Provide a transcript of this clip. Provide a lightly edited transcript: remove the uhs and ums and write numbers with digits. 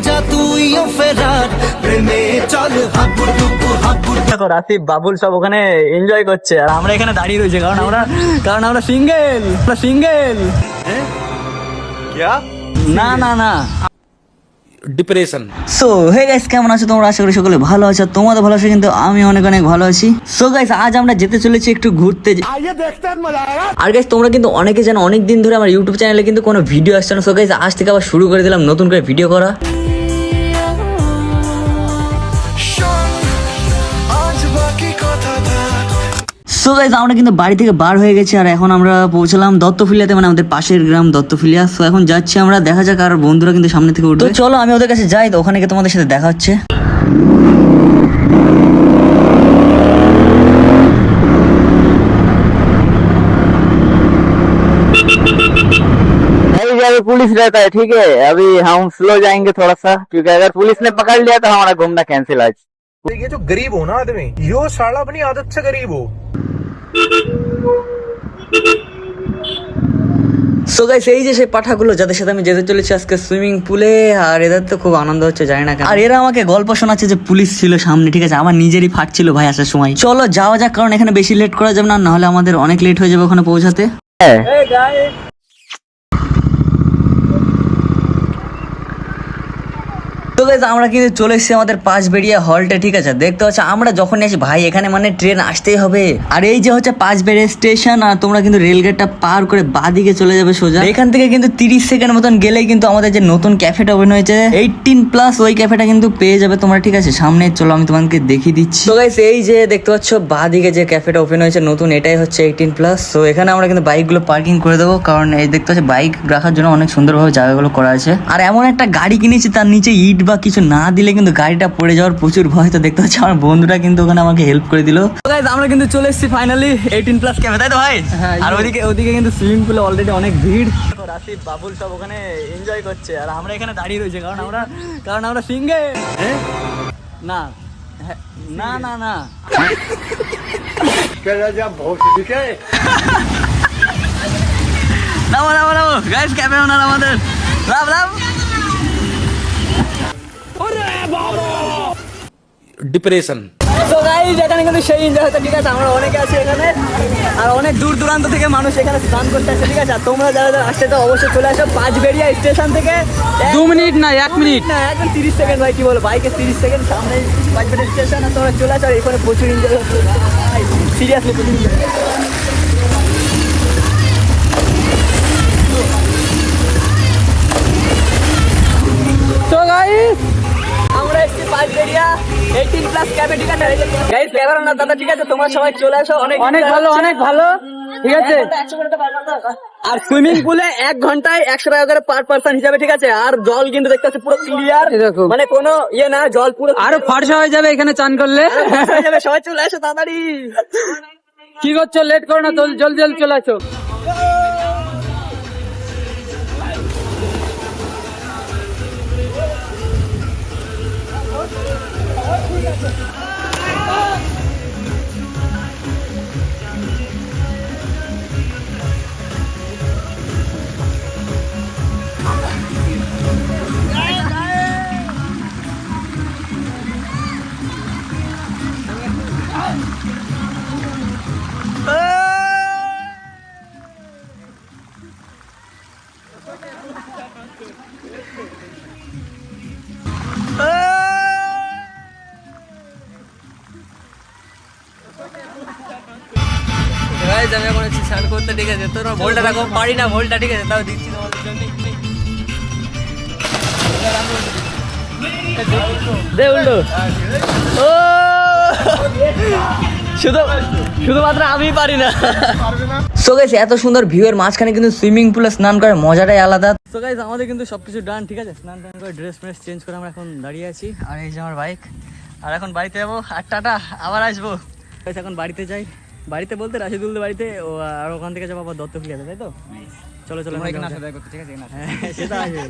যা তুইও ফেরার প্রেমে চল দেখো রাসিব বাবুল সব ওখানে এনজয় করছে আর আমরা এখানে দাঁড়িয়ে রয়েছে কারণ আমরা সিঙ্গেল না না না ডিপ্রেশন। সো হে গাইস, কেমন আছো তোমরা? আশা করি সকলে ভালো আছো। তোমাদের ভালো আছো, কিন্তু আমি অনেক ভালো আছি। সো গাইস, আজ আমরা যেতে চলেছি একটু ঘুরতে। আর গাইস, তোমরা কিন্তু অনেকে জানো অনেক দিন ধরে আমার ইউটিউব চ্যানেলে কিন্তু কোনো ভিডিও আসছে না। সো গাইস, আজ থেকে আবার শুরু করে দিলাম নতুন করে ভিডিও করা। সো গাইস, আমরা কিন্তু বাড়ি থেকে বার হয়ে গেছি আর এখন আমরা পৌঁছলাম দত্তফিলিয়াতে, মানে আমাদের পাশের গ্রাম দত্তফিলিয়া। সো এখন যাচ্ছি আমরা, দেখা যাক। আর বন্ধুরা কিন্তু সামনে থেকে উঠবে। তো চলো আমি ওদের কাছে যাই, তো ওখানে গিয়ে তোমাদের সাথে দেখা হচ্ছে। अभी पुलिस रहता है, ठीक है। अभी हम स्लो जाएंगे थोड़ा सा, क्योंकि अगर पुलिस ने पकड़ लिया तो हमारा घूमना कैंसिल आज। ये जो गरीब हो ना आदमी, यो साला अपनी आदत से गरीब हो। সো গাইস, এই যে সেই পাঠাগুলো যাদের সাথে আমি যেতে চলেছি আজকে সুইমিং পুলে, আর এদের তো খুব আনন্দ হচ্ছে, জানি না কেন। আর এরা আমাকে গল্প শোনাচ্ছে যে পুলিশ ছিল সামনে, ঠিক আছে। আমার নিজেরই ফাটছিল ভাই আসার সময়। চলো যাওয়া যাক, কারণ এখানে বেশি লেট করা যাবে না, নাহলে আমাদের অনেক লেট হয়ে যাবে ওখানে পৌঁছাতে। তো গাইস, আমরা কিন্তু চলে এসেছি আমাদের পাঁচবেড়িয়া হলটে, ঠিক আছে। দেখতে পাচ্ছ আমরা যখন আসি ভাই, এখানে মানে ট্রেন আসতেই হবে। আর এই যে হচ্ছে পাঁচবেড়িয়া স্টেশন, আর তোমরা কিন্তু রেলগেটটা পার করে বাঁদিকে চলে যাবে সোজা। এখান থেকে কিন্তু 30 সেকেন্ড মতন গেলেই কিন্তু আমাদের যে নতুন ক্যাফেটা ওপেন হয়েছে 18+, ওই ক্যাফেটা কিন্তু পেয়ে যাবে তোমরা, ঠিক আছে। সামনে চলো আমি তোমাদেরকে দেখিয়ে দিচ্ছি। তো গাইস, এই যে দেখতে পাচ্ছ বাঁদিকে যে ক্যাফেটা ওপেন হয়েছে নতুন, এটাই হচ্ছে 18+। তো এখানে আমরা কিন্তু বাইকগুলো পার্কিং করে দেবো, কারণ এই দেখতে পাচ্ছ বাইক রাখার জন্য অনেক সুন্দরভাবে জায়গাগুলো করা আছে। আর এমন একটা গাড়ি কিনেছি, তার নিচে ইট বা কিছু না দিলে কিন্তু গাড়িটা পড়ে যাওয়ার প্রচুর ভয়। তো দেখতে পাচ্ছি আমার বন্ধুরা কিন্তু ওখানে আমাকে হেল্প করে দিল। আমরা কিন্তু চলে এসেছি ফাইনালি 18+ ক্যাফে, তাই তো ভাই? আর ওদিকে কিন্তু সুইমিং পুলে অলরেডি অনেক ভিড়। রাসিব বাবুল সব ওখানে এনজয় করছে আর আমরা এখানে দাঁড়িয়ে রয়েছে, কারণ আমরা সিঙ্গেল। না না না না নামো গাইস, ক্যাফে ওনার আমাদের লাভ ডিপ্রেশন। তো গাইস, এখানে কিন্তু সেই এনজয় হচ্ছে, ঠিক আছে। আমরা অনেকে আছি এখানে, আর অনেক দূর দূরান্ত থেকে মানুষ এখানে স্নান করতে আসছে, ঠিক আছে। আর তোমরা যারা আসতে তো অবশ্যই চলে আসো পাঁচবেড়িয়া স্টেশন থেকে। 2 মিনিট না 1 মিনিট না, এখন 30 সেকেন্ড ভাই, কি বলো, বাইকে 30 সেকেন্ড সামনে পাঁচবেড়িয়া স্টেশন। আর তোমরা চলে আসো, আর এখানে প্রচুর এনজয় হচ্ছে ভাই, সিরিয়াসলি প্রচুর এনজয়। তো গাইস, আমরা এসেছি পাঁচবেড়িয়া 18+ ক্যাফে, ঠিক আছে। গাইস, ক্যামেরা না দাদা, ঠিক আছে। তোমরা সবাই চলে আসো, অনেক ভালো ঠিক আছে। আর সুইমিং পুলে 1 ঘন্টায় 100 টাকা করে পার পার্সন হিসাবে, ঠিক আছে। আর জল কিন্তু দেখতে পাচ্ছি পুরো ক্লিয়ার, মানে কোনো ইয়ে না, জল পুরো আরো ফর্সা হয়ে যাবে এখানে চান করলে। সবাই চলে আসো তাড়াতাড়ি। কি করছো? লেট করো না, জলদি চলে আসো। আমি এখন আছি স্নান করতে, ঠিক আছে। তোর ভোলটা রাখো, পারি না ভোলটা, ঠিক আছে, তাও দিচ্ছি তোমাদের জন্য। দে উল্টো। ও শুধুমাত্র আমি পারি না। সো গাইস, এত সুন্দর ভিউয়ের মাঝখানে কিন্তু সুইমিং পুলে স্নান করে মজাটাই আলাদা। সো গাইস, আমাদের কিন্তু সবকিছু ডান, ঠিক আছে। স্নান টান করে ড্রেস চেঞ্জ করে আমরা এখন দাঁড়িয়ে আছি। আর এই যে আমার বাইক, আর এখন বাড়িতে যাবো। আর টাটা, আবার আসবো। এখন বাড়িতে যাই, বাড়িতে বলতে রাশিদুলদের বাড়িতে। ও আর ওখান থেকে যাবো আবার দত্তফিলিয়াতে, তাই তো। চলো এখানে আসো, ঠিক আছে। হ্যাঁ, সেটা আছে।